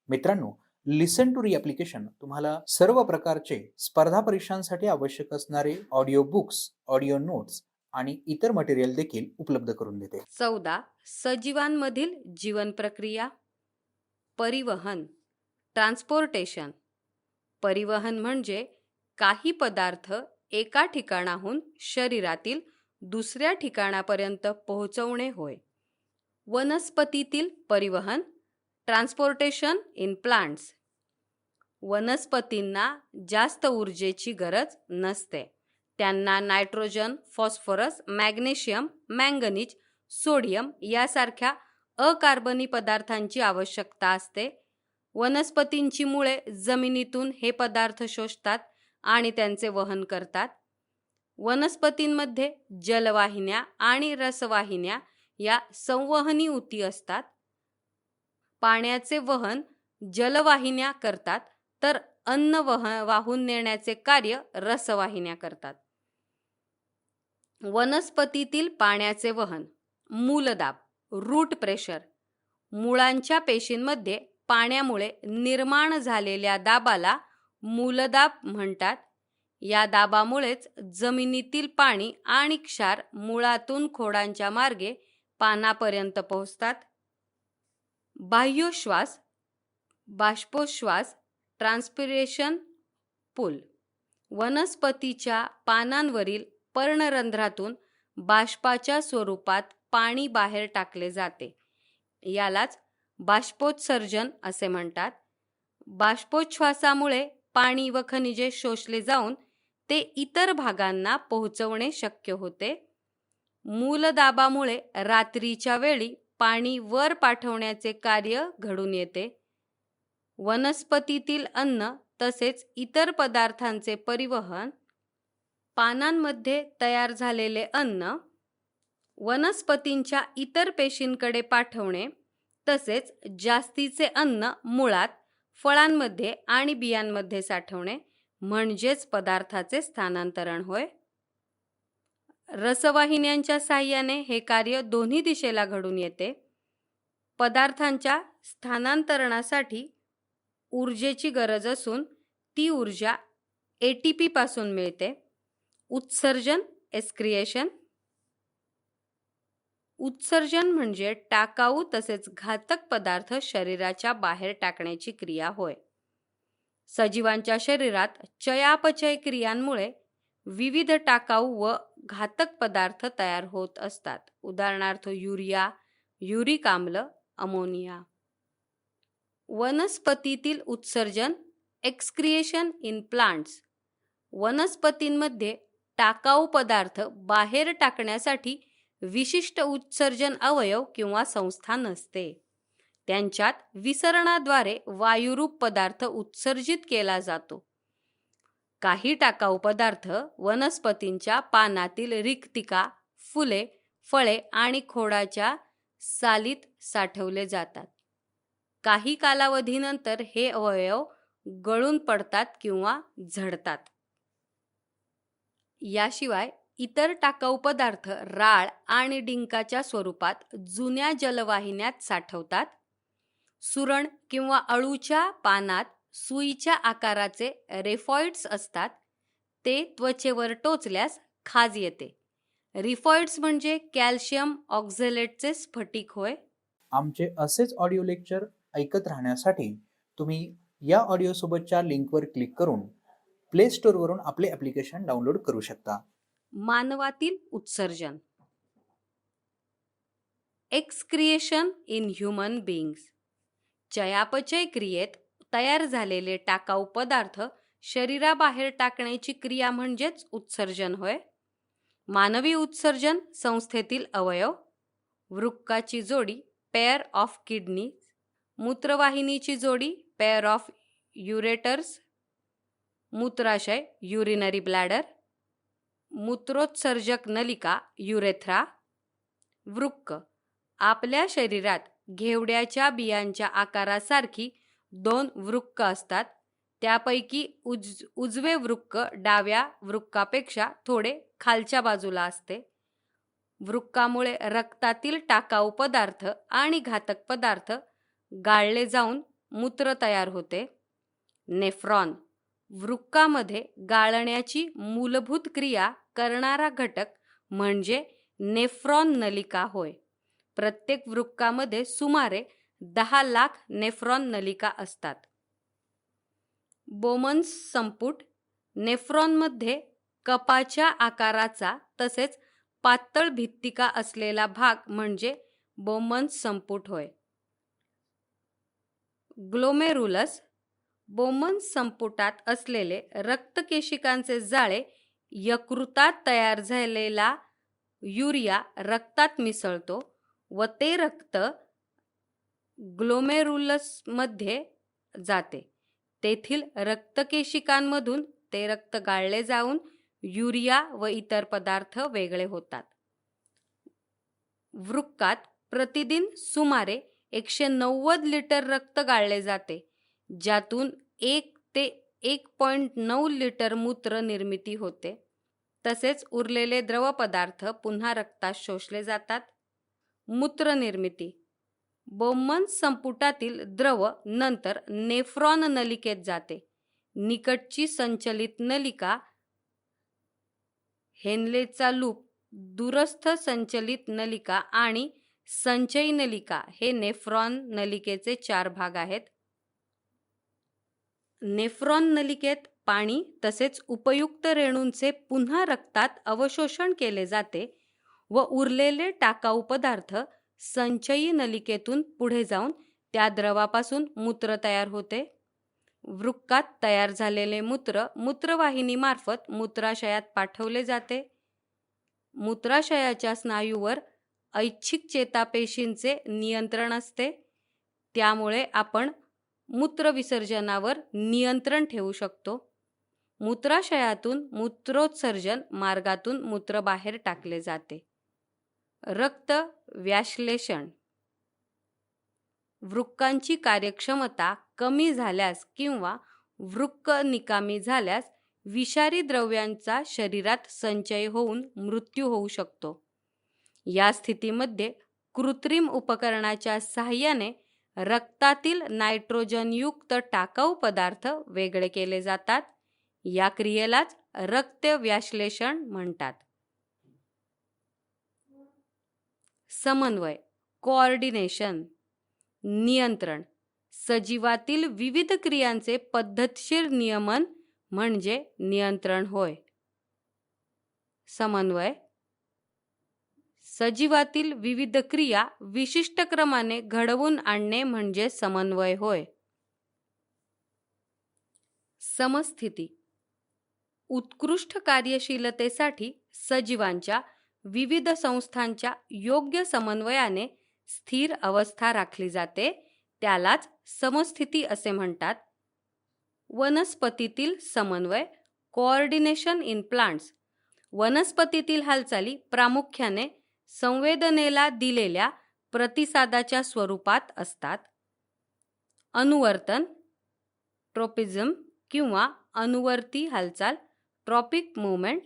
मित्रांनो, लिसन टू री ॲप्लिकेशन तुम्हाला सर्व प्रकारचे स्पर्धा परीक्षांसाठी आवश्यक असणारे ऑडिओ बुक्स, ऑडिओ नोट्स आणि इतर मटेरियल देखील उपलब्ध करून देते. 14. सजीवांमधील जीवन प्रक्रिया. परिवहन, ट्रान्सपोर्टेशन. परिवहन म्हणजे काही पदार्थ एका ठिकाणाहून शरीरातील दुसऱ्या ठिकाणापर्यंत पोहोचवणे होय. वनस्पतीतील परिवहन, ट्रान्सपोर्टेशन इन प्लांट्स. वनस्पतींना जास्त ऊर्जेची गरज नसते. त्यांना nitrogen, phosphorus, magnesium, manganese, sodium यासारख्या अकार्बनी पदार्थांची आवश्यकता असते. वनस्पतींची मुळे जमिनीतून हे पदार्थ शोषतात आणि त्यांचे वहन करतात. वनस्पतींमध्ये जलवाहिन्या आणि रसवाहिन्या या संवहनी ऊती असतात. पाण्याचे वहन जलवाहिन्या करतात, तर अन्न वाहून नेण्याचे कार्य रसवाहिन्या करतात. वनस्पतीतील पाण्याचे वहन. मूलदाब, रूट प्रेशर. मुळांच्या पेशींमध्ये पाण्यामुळे निर्माण झालेल्या दाबाला मूलदाब म्हणतात. या दाबामुळेच जमिनीतील पाणी आणि क्षार मुळातून खोडांच्या मार्गे पानापर्यंत पोहोचतात. बाह्योश्वास, बाष्पोश्वास, ट्रान्स्पिरेशन पूल. वनस्पतीच्या पानांवरील पर्णरंध्रातून बाष्पाच्या स्वरूपात पाणी बाहेर टाकले जाते. यालाच बाष्पोत्सर्जन असे म्हणतात. बाष्पोच्छ्वासामुळे पाणी व खनिजे शोषले जाऊन ते इतर भागांना पोहोचवणे शक्य होते. मूलदाबामुळे रात्रीच्या वेळी पाणी वर पाठवण्याचे कार्य घडून येते. वनस्पतीतील अन्न तसेच इतर पदार्थांचे परिवहन. पानांमध्ये तयार झालेले अन्न वनस्पतींच्या इतर पेशींकडे पाठवणे तसेच जास्तीचे अन्न मुळात, फळांमध्ये आणि बियांमध्ये साठवणे म्हणजेच पदार्थाचे स्थानांतरण होय. रसवाहिन्यांच्या साहाय्याने हे कार्य दोन्ही दिशेला घडून येते. पदार्थांच्या स्थानांतरणासाठी ऊर्जेची गरज असून ती ऊर्जा ATP पासून मिळते. उत्सर्जन, एक्सक्रिएशन. उत्सर्जन म्हणजे टाकाऊ तसेच घातक पदार्थ शरीराच्या बाहेर टाकण्याची क्रिया होय. सजीवांच्या शरीरात चयापचय क्रियांमुळे विविध टाकाऊ व घातक पदार्थ तयार होत असतात. उदाहरणार्थ युरिया, युरिक आम्ल, अमोनिया. वनस्पतीतील उत्सर्जन, एक्सक्रिएशन इन प्लांट्स. वनस्पतींमध्ये टाकाऊ पदार्थ बाहेर टाकण्यासाठी विशिष्ट उत्सर्जन अवयव किंवा संस्था नसते. त्यांच्यात विसरणाद्वारे वायुरूप पदार्थ उत्सर्जित केला जातो. काही टाकाऊ पदार्थ वनस्पतींच्या पानातील रिक्तिका, फुले, फळे आणि खोडाच्या सालीत साठवले जातात. काही कालावधीनंतर हे अवयव गळून पडतात किंवा झडतात. याशिवाय इतर टाकाऊ पदार्थ राळ आणि डिंकाच्या स्वरूपात जुन्या जलवाहिन्यात साठवतात. सुरण किंवा अळूच्या पानात सुईच्या आकाराचे रेफॉइड्स असतात. ते त्वचेवर टोचल्यास खाज येते. रिफॉइड्स म्हणजे कॅल्शियम ऑक्झॅलेटचे स्फटिक होय. आमचे असेच ऑडिओ लेक्चर ऐकत राहण्यासाठी तुम्ही या ऑडिओ सोबतच्या लिंकवर क्लिक करून प्ले स्टोअरवरून आपले ॲप्लिकेशन डाउनलोड करू शकता. मानवातील उत्सर्जन. Excretion in human beings. चयापचय क्रियेत तयार झालेले टाकाऊ पदार्थ शरीराबाहेर टाकण्याची क्रिया म्हणजेच उत्सर्जन होय. मानवी उत्सर्जन संस्थेतील अवयव. वृक्काची जोडी, पेअर ऑफ किडनी. मूत्रवाहिनीची जोडी, पेअर ऑफ युरेटर्स. मूत्राशय, युरिनरी ब्लॅडर. मूत्रोत्सर्जक नलिका, युरेथ्रा. वृक्क. आपल्या शरीरात घेवड्याच्या बियांच्या आकारासारखी 2 वृक्क असतात. त्यापैकी उजवे वृक्क डाव्या वृक्कापेक्षा थोडे खालच्या बाजूला असते. वृक्कामुळे रक्तातील टाकाऊ पदार्थ आणि घातक पदार्थ गाळले जाऊन मूत्र तयार होते. नेफ्रॉन वृक्कामध्ये गाळण्याची मूलभूत क्रिया करणारा घटक म्हणजे नेफ्रॉन नलिका होय. प्रत्येक वृक्कामध्ये सुमारे 10 लाख नेफ्रॉन नलिका असतात. बोमन्स संपुट नेफ्रॉनमध्ये कपाच्या आकाराचा तसेच पातळ भित्तिका असलेला भाग म्हणजे बोमन्स संपुट होय. ग्लोमेरुलस बोमन्स संपुटात असलेले रक्तकेशिकांचे जाळे यकृतात तयार झालेला युरिया रक्तात मिसळतो व ते रक्त ग्लोमेरुलसमध्ये जाते. तेथील रक्तकेशिकांमधून ते रक्त गाळले जाऊन युरिया व इतर पदार्थ वेगळे होतात. वृक्कात प्रतिदिन सुमारे 190 लिटर रक्त गाळले जाते, ज्यातून 1 ते 1.9 लिटर मूत्र निर्मिती होते. तसेच उरलेले द्रव पदार्थ पुन्हा रक्तात शोषले जातात. मूत्र निर्मिती बोमन्स संपुटातील द्रव नंतर नेफ्रॉन नलिकेत जाते. निकटची संचलित नलिका हेनलेचा लूप, दूरस्थ संचलित नलिका आणि संचयी नलिका हे नेफ्रॉन नलिकेचे 4 भाग आहेत. नेफ्रॉन नलिकेत पाणी तसेच उपयुक्त रेणूंचे पुन्हा रक्तात अवशोषण केले जाते व उरलेले टाकाऊ पदार्थ संचयी नलिकेतून पुढे जाऊन त्या द्रवापासून मूत्र तयार होते. वृक्कात तयार झालेले मूत्र मूत्रवाहिनीमार्फत मूत्राशयात पाठवले जाते. मूत्राशयाच्या स्नायूवर ऐच्छिक चेतापेशींचे नियंत्रण असते. त्यामुळे आपण मूत्रविसर्जनावर नियंत्रण ठेवू शकतो. मूत्राशयातून मूत्रोत्सर्जन मार्गातून मूत्र बाहेर टाकले जाते. रक्त व्याश्लेषण वृक्कांची कार्यक्षमता कमी झाल्यास किंवा वृक्क निकामी झाल्यास विषारी द्रव्यांचा शरीरात संचय होऊन मृत्यू होऊ शकतो. या स्थितीमध्ये कृत्रिम उपकरणाच्या सहाय्याने रक्तातील नायट्रोजनयुक्त टाकाऊ पदार्थ वेगळे केले जातात. या क्रियेलाच रक्त व्याश्लेषण म्हणतात. समन्वय कोऑर्डिनेशन नियंत्रण सजीवातील विविध क्रियांचे पद्धतशीर नियमन म्हणजे नियंत्रण होय. समन्वय सजीवातील विविध क्रिया विशिष्ट क्रमाने घडवून आणणे म्हणजे समन्वय होय. समस्थिती उत्कृष्ट कार्यशीलतेसाठी सजीवांच्या विविध संस्थांच्या योग्य समन्वयाने स्थिर अवस्था राखली जाते. त्यालाच समस्थिती असे म्हणतात. वनस्पतीतील समन्वय कोऑर्डिनेशन इन प्लांट्स वनस्पतीतील हालचाली प्रामुख्याने संवेदनेला दिलेल्या प्रतिसादाच्या स्वरूपात असतात. अनुवर्तन ट्रोपिझम किंवा अनुवर्ती हालचाल ट्रॉपिक मूव्हमेंट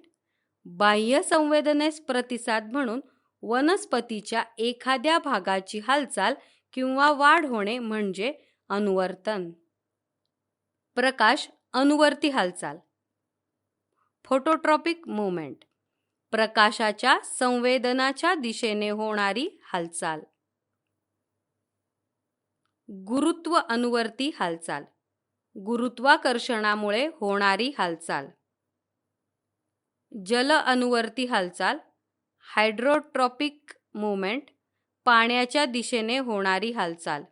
बाह्य संवेदनेस प्रतिसाद म्हणून वनस्पतीच्या एखाद्या भागाची हालचाल किंवा वाढ होणे म्हणजे अनुवर्तन. प्रकाश अनुवर्ती हालचाल फोटोट्रॉपिक मूव्हमेंट प्रकाशाच्या संवेदनाच्या दिशेने होणारी हालचाल. गुरुत्व अनुवर्ती हालचाल गुरुत्वाकर्षणामुळे होणारी हालचाल. जल अनुवर्ती हालचाल हायड्रोट्रॉपिक मूव्हमेंट पाण्याच्या दिशेने होणारी हालचाल.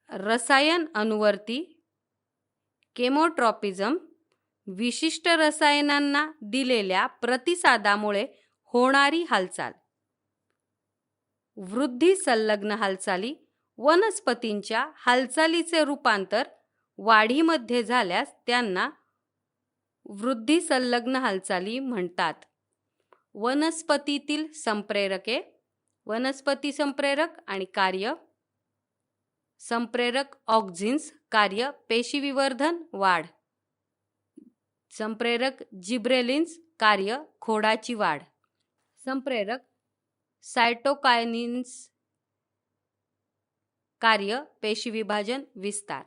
रसायन अनुवर्ती केमोट्रॉपिझम विशिष्ट रसायनांना दिलेल्या प्रतिसादामुळे होणारी हालचाल. वृद्धी संलग्न हालचाली वनस्पतींच्या हालचालीचे रूपांतर वाढीमध्ये झाल्यास त्यांना वृद्धी संलग्न हालचाली म्हणतात. वनस्पतीतील संप्रेरके वनस्पती संप्रेरक आणि कार्य. संप्रेरक ऑक्झिन्स कार्य पेशीविवर्धन वाढ. संप्रेरक जिब्रेलिन्स कार्य खोडाची वाढ. संप्रेरक सायटोकायनिन्स कार्य पेशी विभाजन विस्तार.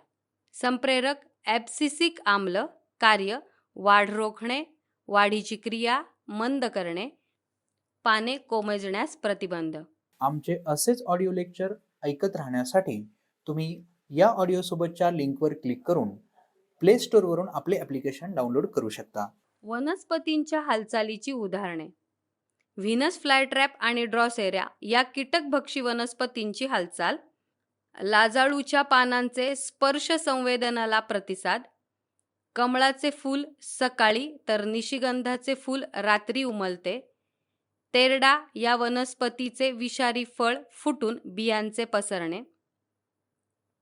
संप्रेरक ॲब्सिसिक आम्ल, कार्य वाढ रोखणे, वाढीची क्रिया मंद करणे, पाने कोमेजण्यास प्रतिबंध. आमचे असेच ऑडिओ लेक्चर ऐकत राहण्यासाठी तुम्ही या ऑडिओसोबतच्या लिंकवर क्लिक करून प्ले स्टोअरवरून आपले ॲप्लिकेशन डाउनलोड करू शकता. वनस्पतींच्या हालचालीची उदाहरणे. व्हीनस फ्लायट्रॅप आणि ड्रॉसेरा या कीटकभक्षी वनस्पतींची हालचाल. लाजाळूच्या पानांचे स्पर्श संवेदनाला प्रतिसाद. कमळाचे फूल सकाळी तर निशिगंधाचे फूल रात्री उमलते. तेरडा या वनस्पतीचे विषारी फळ फुटून बियांचे पसरणे.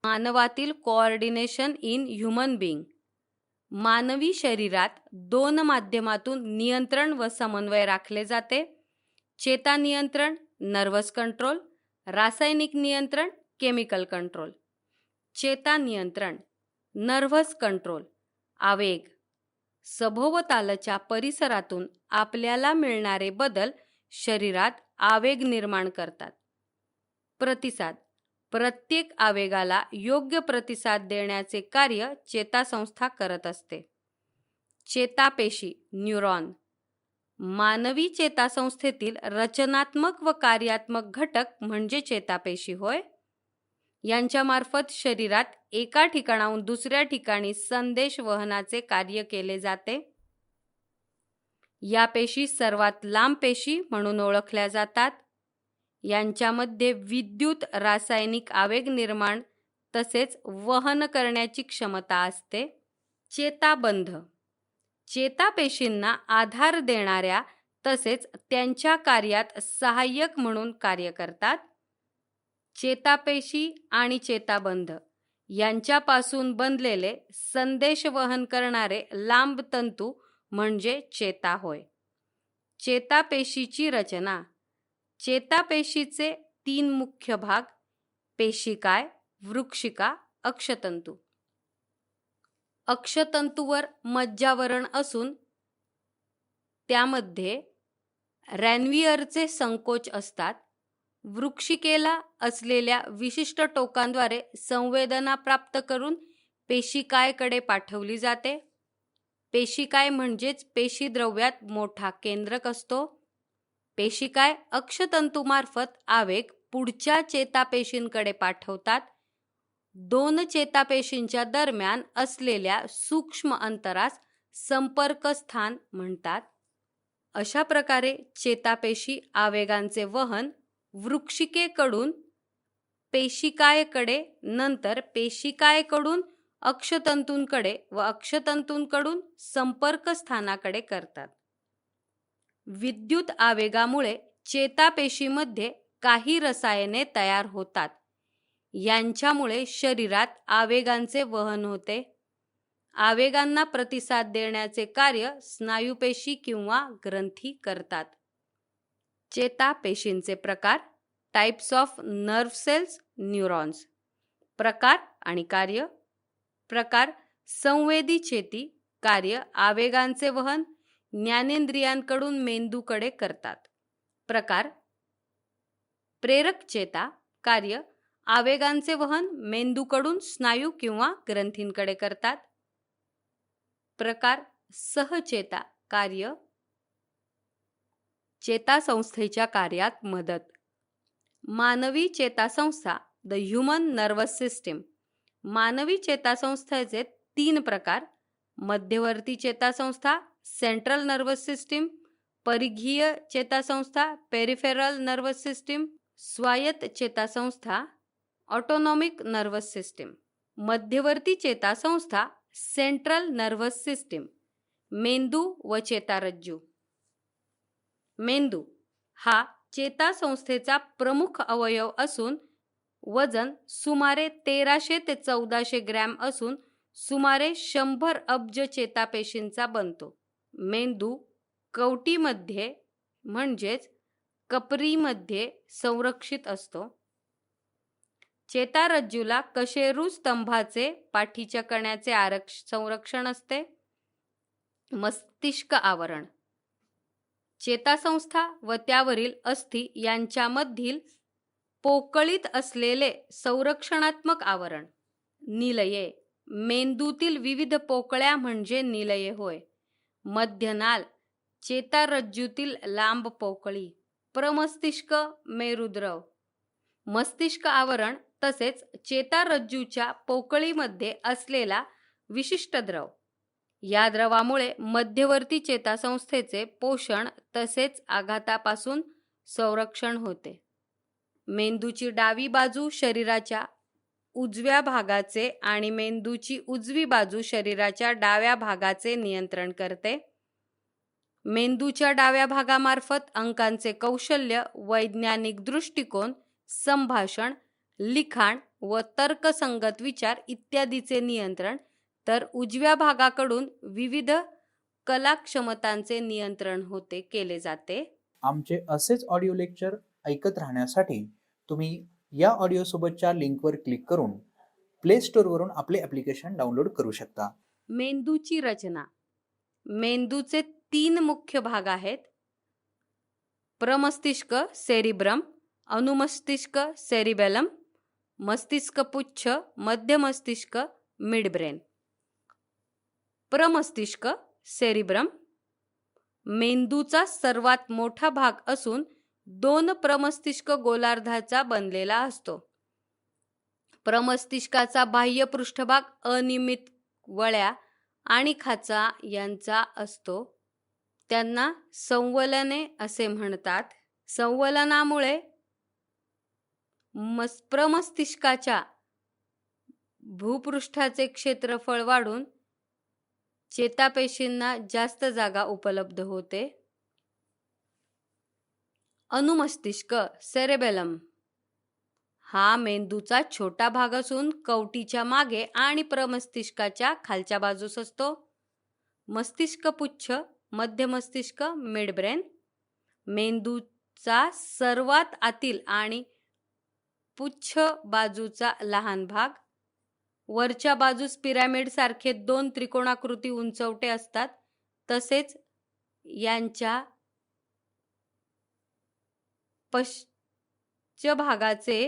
मानवातील कोऑर्डिनेशन इन ह्युमन बीइंग. मानवी शरीरात 2 माध्यमातून नियंत्रण व समन्वय राखले जाते. चेता नियंत्रण नर्वस कंट्रोल, रासायनिक नियंत्रण केमिकल कंट्रोल. चेता नियंत्रण नर्व्हस कंट्रोल आवेग. सभोवतालच्या परिसरातून आपल्याला मिळणारे बदल शरीरात आवेग निर्माण करतात. प्रतिसाद प्रत्येक आवेगाला योग्य प्रतिसाद देण्याचे कार्य चेतासंस्था करत असते. चेतापेशी न्यूरॉन. मानवी चेतासंस्थेतील रचनात्मक व कार्यात्मक घटक म्हणजे चेतापेशी होय. यांच्यामार्फत शरीरात एका ठिकाणाहून दुसऱ्या ठिकाणी संदेश वहनाचे कार्य केले जाते. या पेशी सर्वात लांब पेशी म्हणून ओळखल्या जातात. यांच्यामध्ये विद्युत रासायनिक आवेग निर्माण तसेच वहन करण्याची क्षमता असते. चेताबंध चेतापेशींना आधार देणाऱ्या तसेच त्यांच्या कार्यात सहाय्यक म्हणून कार्य करतात. चेतापेशी आणि चेताबंध यांच्यापासून बनलेले संदेश वहन करणारे लांब तंतू म्हणजे चेता होय. चेतापेशीची रचना. चेतापेशीचे 3 मुख्य भाग पेशिकाय, वृक्षिका, अक्षतंतू. अक्षतंतूवर मज्जावरण असून त्यामध्ये रॅनवियरचे संकोच असतात. वृक्षिकेला असलेल्या विशिष्ट टोकांद्वारे संवेदना प्राप्त करून पेशिकायकडे पाठवली जाते. पेशिकाय म्हणजेच पेशीद्रव्यात मोठा केंद्रक असतो. पेशिकाय अक्षतंतूमार्फत आवेग पुढच्या चेतापेशींकडे पाठवतात. 2 चेतापेशींच्या दरम्यान असलेल्या सूक्ष्म अंतरास संपर्क स्थान म्हणतात. अशा प्रकारे चेतापेशी आवेगांचे वहन वृक्षिकेकडून पेशिकायकडे, नंतर पेशिकायकडून अक्षतंतूंकडे व अक्षतंतूंकडून संपर्क स्थानाकडे करतात. विद्युत आवेगामुळे चेतापेशीमध्ये काही रसायने तयार होतात. यांच्यामुळे शरीरात आवेगांचे वहन होते. आवेगांना प्रतिसाद देण्याचे कार्य स्नायुपेशी किंवा ग्रंथी करतात. चेतापेशींचे प्रकार. Types of nerve cells neurons. प्रकार आणि कार्य. प्रकार संवेदी चेती. कार्य आवेगांचे वहन ज्ञानेंद्रियांकडून मेंदूकडे करतात. प्रकार प्रेरक चेता. कार्य आवेगांचे वहन मेंदूकडून स्नायू किंवा ग्रंथींकडे करतात. प्रकार सहचेता. कार्य चेतासंस्थेच्या कार्यात मदत. मानवी चेतासंस्था द ह्युमन नर्वस सिस्टीम. मानवी चेतासंस्थेचे 3 प्रकार. मध्यवर्ती चेतासंस्था सेंट्रल नर्वस सिस्टीम. परिघीय चेतासंस्था पेरिफेरल नर्वस सिस्टीम. स्वायत्त चेतासंस्था ऑटोनॉमिक नर्वस सिस्टीम. मध्यवर्ती चेतासंस्था सेंट्रल नर्वस सिस्टीम. मेंदू व चेतारज्जू. मेंदू हा चेतासंस्थेचा प्रमुख अवयव असून वजन सुमारे 1300 ते 1400 ग्रॅम असून सुमारे 100 अब्ज चेतापेशींचा बनतो. मेंदू कवटीमध्ये म्हणजेच कपरीमध्ये संरक्षित असतो. चेतारज्जूला कशेरू स्तंभाचे पाठीच्या कण्याचे संरक्षण असते. मस्तिष्क आवरण. चेतासंस्था व त्यावरील अस्थी यांच्यामधील पोकळीत असलेले संरक्षणात्मक आवरण. निलये. मेंदूतील विविध पोकळ्या म्हणजे निलये होय. मध्यनाल. चेतारज्जूतील लांब पोकळी. प्रमस्तिष्क, मेरुद्रव. मस्तिष्क आवरण तसेच चेतारज्जूच्या पोकळीमध्ये असलेला विशिष्ट द्रव. या द्रवामुळे मध्यवर्ती चेतासंस्थेचे पोषण तसेच आघातापासून संरक्षण होते. मेंदूची डावी बाजू शरीराच्या उजव्या भागाचे आणि मेंदूची उजवी बाजू शरीराच्या डाव्या भागाचे नियंत्रण करते. मेंदूच्या डाव्या भागामार्फत अंकांचे कौशल्य, वैज्ञानिक दृष्टिकोन, संभाषण, लिखाण व तर्कसंगत विचार इत्यादीचे नियंत्रण, तर उजव्या भागाकडून विविध कला क्षमतांचे नियंत्रण केले जाते. आमचे असेच ऑडिओ लेक्चर ऐकत राहण्यासाठी तुम्ही या ऑडिओ सोबतच्या लिंकवर क्लिक करून प्ले स्टोअरवरून आपले ॲप्लिकेशन डाउनलोड करू शकता. मेंदूची रचना. मेंदूचे 3 मुख्य भाग आहेत. प्रमस्तिष्क सेरिब्रम, अनुमस्तिष्क सेरिबेलम, मस्तिष्कपुच्छ, मध्य मस्तिष्क मिडब्रेन. प्रमस्तिष्क सेरिब्रम मेंदूचा सर्वात मोठा भाग असून 2 प्रमस्तिष्क गोलार्धाचा बनलेला असतो. प्रमस्तिष्काचा बाह्य पृष्ठभाग अनियमित वळ्या आणि खाचा यांचा असतो. त्यांना संवलने असे म्हणतात. संवलनामुळे प्रमस्तिष्काच्या भूपृष्ठाचे क्षेत्रफळ वाढून चेतापेशींना जास्त जागा उपलब्ध होते. अनुमस्तिष्क सेरेबेलम हा मेंदूचा छोटा भाग असून कवटीच्या मागे आणि प्रमस्तिष्काच्या खालच्या बाजूस असतो. मस्तिष्कपुच्छ, मध्य मस्तिष्क मिडब्रेन मेंदूचा सर्वात आतील आणि पुच्छ बाजूचा लहान भाग. वरच्या बाजूस पिरॅमिड सारखे 2 त्रिकोणाकृती उंचवटे असतात. तसेच यांच्या पश्चभागाचे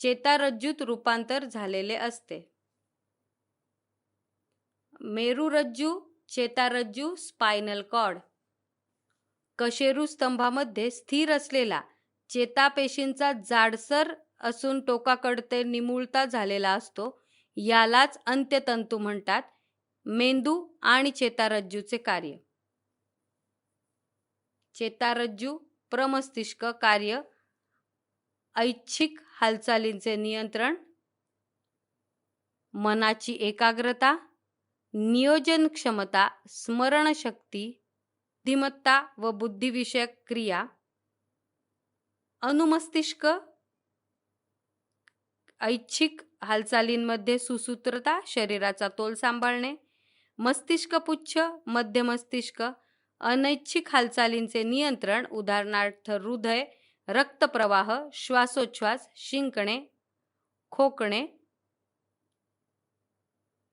चेतारज्जूत रूपांतर झालेले असते. मेरुरज्जू, चेतारज्जू, स्पायनल कॉर्ड. कशेरू स्तंभामध्ये स्थिर असलेला चेतापेशींचा जाडसर असून टोकाकडते निमुळता झालेला असतो. यालाच अंत्यतंतू म्हणतात. मेंदू आणि चेतारज्जूचे कार्य. चेतारज्जू प्रमस्तिष्क कार्य ऐच्छिक हालचालींचे नियंत्रण, मनाची एकाग्रता, नियोजन क्षमता, स्मरणशक्ती, बुद्धिमत्ता व बुद्धिविषयक क्रिया. अनुमस्तिष्क ऐच्छिक हालचालींमध्ये सुसूत्रता, शरीराचा तोल सांभाळणे. मस्तिष्कपुच्छ, मध्य मस्तिष्क अनैच्छिक हालचालींचे नियंत्रण, उदाहरणार्थ हृदय, रक्तप्रवाह, श्वासोच्छ्वास, शिंकणे, खोकणे,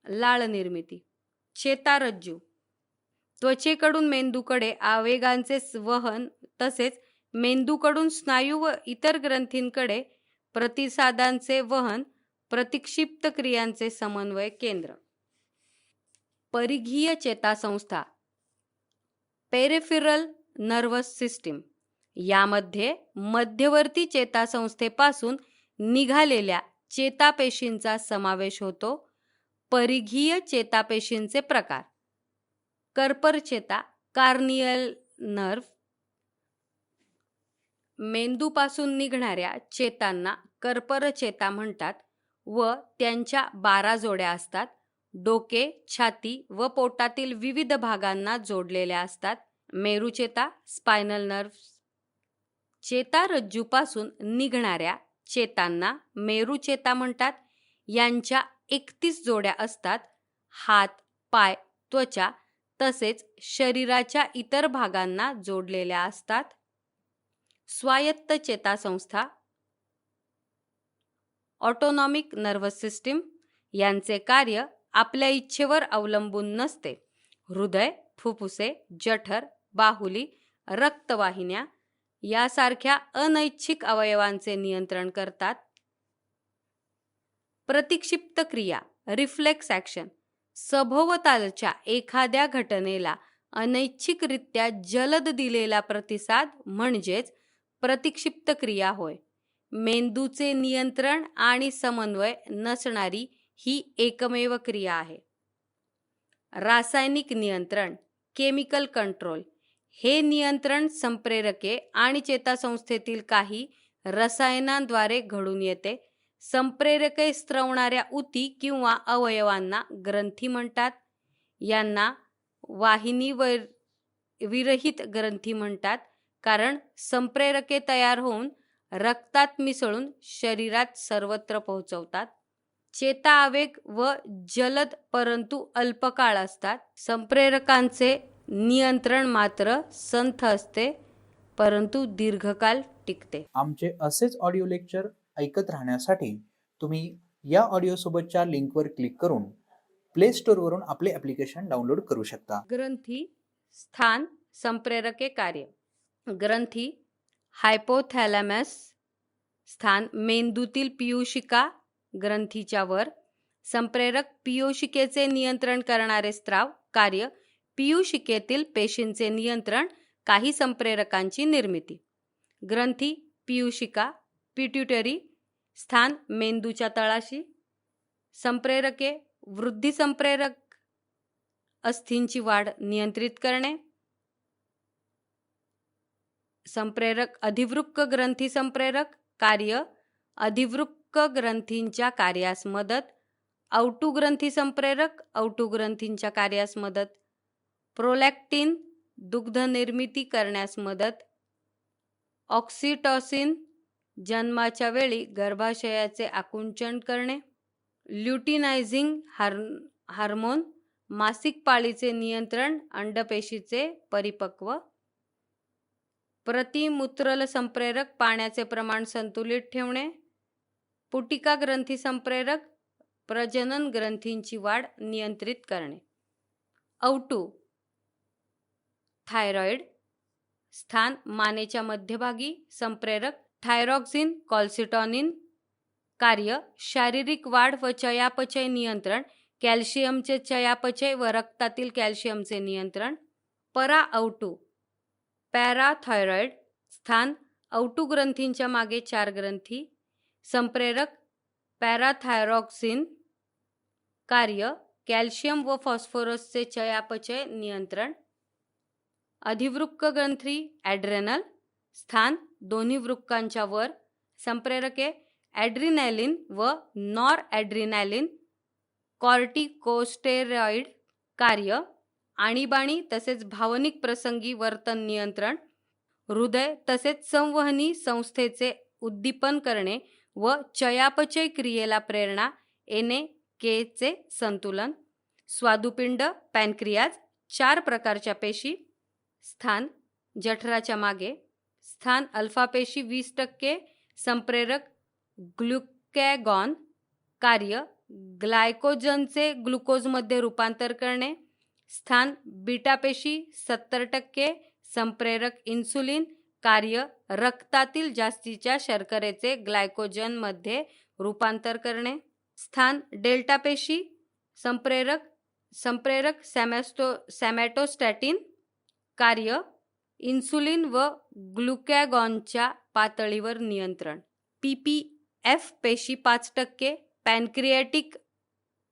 लाळ निर्मिती. चेतारज्जू त्वचेकडून मेंदूकडे आवेगांचे वहन तसेच मेंदूकडून स्नायू व इतर ग्रंथींकडे प्रतिसादांचे वहन, प्रतिक्षिप्त क्रियांचे समन्वय केंद्र. परिघीय चेतासंस्था पेरिफेरल नर्व्हस सिस्टीम. यामध्ये मध्यवर्ती चेतासंस्थेपासून निघालेल्या चेतापेशींचा समावेश होतो. परिघीय चेतापेशींचे प्रकार. कर्परचेता, कार्नियल नर्व्ह. मेंदूपासून निघणाऱ्या चेतांना कर्परचेता म्हणतात व त्यांच्या 12 जोड्या असतात. डोके, छाती व पोटातील विविध भागांना जोडलेल्या असतात. मेरुचेता, स्पायनल नर्व्ह. चेतारज्जूपासून निघणाऱ्या चेतांना मेरुचेता म्हणतात. यांच्या 31 जोड्या असतात. हात, पाय, त्वचा तसेच शरीराच्या इतर भागांना जोडलेल्या असतात. स्वायत्त चेतासंस्था ऑटोनॉमिक नर्व्हस सिस्टीम. यांचे कार्य आपल्या इच्छेवर अवलंबून नसते. हृदय, फुफ्फुसे, जठर, बाहुली, रक्तवाहिन्या, यासारख्या अनैच्छिक अवयवांचे नियंत्रण करतात. प्रतिक्षिप्त क्रिया रिफ्लेक्स ॲक्शन सभोवतालच्या एखाद्या घटनेला अनैच्छिकरित्या जलद दिलेला प्रतिसाद म्हणजेच प्रतिक्षिप्त क्रिया होय. मेंदूचे नियंत्रण आणि समन्वय नसणारी ही एकमेव क्रिया आहे. रासायनिक नियंत्रण केमिकल कंट्रोल हे नियंत्रण संप्रेरके आणि चेतासंस्थेतील काही रसायनांद्वारे घडून येते. संप्रेरके स्त्रवणाऱ्या ऊती किंवा अवयवांना ग्रंथी म्हणतात. यांना वाहिनी विरहित ग्रंथी म्हणतात, कारण संप्रेरके तयार होऊन रक्तात मिसळून शरीरात सर्वत्र पोहोचवतात. चेता आवेग व जलद परंतु अल्पकाळ असतात. संप्रेरकांचे नियंत्रण मात्र संथ असते परंतु दीर्घकाळ टिकते. आमचे असेच ऑडिओ लेक्चर ऐकत राहण्यासाठी तुम्ही या ऑडिओसोबतच्या लिंकवर क्लिक करून प्ले स्टोअरवरून आपले ॲप्लिकेशन डाउनलोड करू शकता. ग्रंथी स्थान संप्रेरके कार्य ग्रंथी हायपोथॅलॅमस स्थान मेंदूतील पीयूषिका ग्रंथीच्या वर. संप्रेरक पीयूषिकेचे नियंत्रण करणारे स्त्राव कार्य पीयूषिकेतील पेशींचे नियंत्रण काही संप्रेरकांची निर्मिती. ग्रंथी पीयूषिका पिट्युटरी स्थान मेंदूच्या तळाशी. संप्रेरके वृद्धी संप्रेरक अस्थींची वाढ नियंत्रित करणे. संप्रेरक अधिवृक्क ग्रंथी संप्रेरक कार्य अधिवृक्क ग्रंथींच्या कार्यास मदत. औटू ग्रंथी संप्रेरक औटू ग्रंथींच्या कार्यास मदत. प्रोलॅक्टिन दुग्ध निर्मिती करण्यास मदत. ऑक्सिटॉसिन जन्माच्या वेळी गर्भाशयाचे आकुंचन करणे. ल्युटिनायझिंग हार्मोन मासिक पाळीचे नियंत्रण अंडपेशीचे परिपक्व. प्रतिमूत्रल संप्रेरक पाण्याचे प्रमाण संतुलित ठेवणे. पुटिका ग्रंथी संप्रेरक प्रजनन ग्रंथींची वाढ नियंत्रित करणे. औटू थायरॉइड स्थान मानेच्या मध्यभागी. संप्रेरक थायरॉक्सिन कॉल्सिटॉनिन कार्य शारीरिक वाढ व चयापचय नियंत्रण. कॅल्शियमचे चयापचय व रक्तातील कॅल्शियमचे नियंत्रण. पराऔटू पॅराथायरॉइड स्थान औटू ग्रंथींच्या मागे 4 ग्रंथी. संप्रेरक पॅराथायरॉक्सिन कार्य कॅल्शियम व फॉस्फरसचे चयापचय नियंत्रण. अधिवृक्क ग्रंथी ॲड्रेनल स्थान दोन्ही वृक्कांच्या वर. संप्रेरके ॲड्रिनॅलिन व नॉर ॲड्रिनॅलिन कॉर्टिकोस्टेरॉइड कार्य आणीबाणी तसेच भावनिक प्रसंगी वर्तन नियंत्रण. हृदय तसेच संवहनी संस्थेचे उद्दीपन करणे व चयापचय क्रियेला प्रेरणा येणे. केचे संतुलन. स्वादुपिंड पॅनक्रियाज 4 प्रकारच्या पेशी. स्थान जठराच्या मागे. स्थान अल्फा पेशी 20%. संप्रेरक ग्लुकॅगॉन कार्य ग्लायकोजनचे ग्लुकोजमध्ये रूपांतर करणे. स्थान बीटा पेशी 70%. संप्रेरक इन्सुलिन कार्य रक्तातील जास्तीच्या शर्करेचे ग्लायकोजनमध्ये रूपांतर करणे. स्थान डेल्टा पेशी संप्रेरक सॅमॅटोस्टॅटिन कार्य इन्सुलिन व ग्लुकॅगॉनच्या पातळीवर नियंत्रण. पीपीएफ पेशी 5%. पॅनक्रियाटिक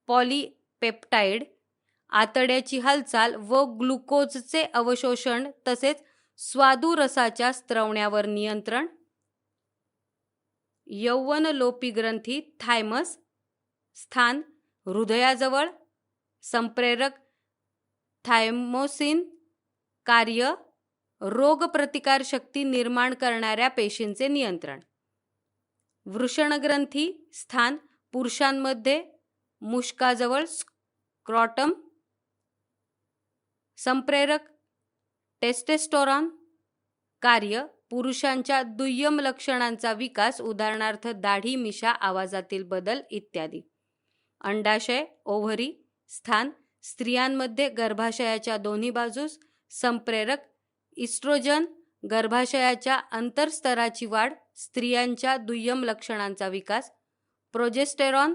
पॉलीपेप्टाइड आतड्याची हालचाल व ग्लुकोजचे अवशोषण तसेच स्वादुरसाच्या स्त्रवण्यावर नियंत्रण. यौवनलोपी ग्रंथी थायमस स्थान हृदयाजवळ. संप्रेरक थायमोसिन कार्य रोगप्रतिकारशक्ती निर्माण करणाऱ्या पेशींचे नियंत्रण. वृषणग्रंथी स्थान पुरुषांमध्ये मुष्काजवळ स्क्रॉटम. संप्रेरक टेस्टेस्टोरॉन कार्य पुरुषांच्या दुय्यम लक्षणांचा विकास उदाहरणार्थ दाढी मिशा आवाजातील बदल इत्यादी. अंडाशय ओव्हरी स्थान स्त्रियांमध्ये गर्भाशयाच्या दोन्ही बाजूस. संप्रेरक इस्ट्रोजन गर्भाशयाच्या अंतर्स्तराची वाढ, स्त्रियांच्या दुय्यम लक्षणांचा विकास, प्रोजेस्टेरॉन,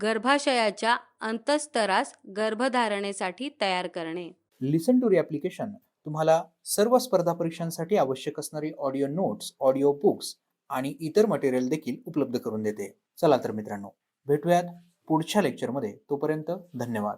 गर्भाशयाच्या अंतःस्तरास गर्भधारणेसाठी तयार करणे. लिसन टू री ॲप्लिकेशन तुम्हाला सर्व स्पर्धा परीक्षांसाठी आवश्यक असणारी ऑडिओ नोट्स, ऑडिओ बुक्स आणि इतर मटेरियल देखील उपलब्ध करून देते. चला तर मित्रांनो, भेटूयात पुढच्या लेक्चरमध्ये. तोपर्यंत धन्यवाद.